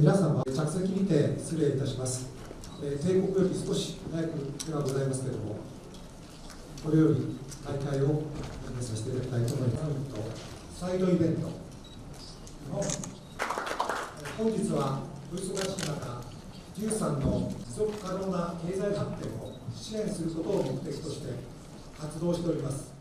皆様、着席にて失礼いたします。定刻より少し早くではございますけれども、これより大会を始めさせていただきたいと思います。サイドイベントの本日はお忙しい中、13の持続可能な経済発展を支援することを目的として活動しております。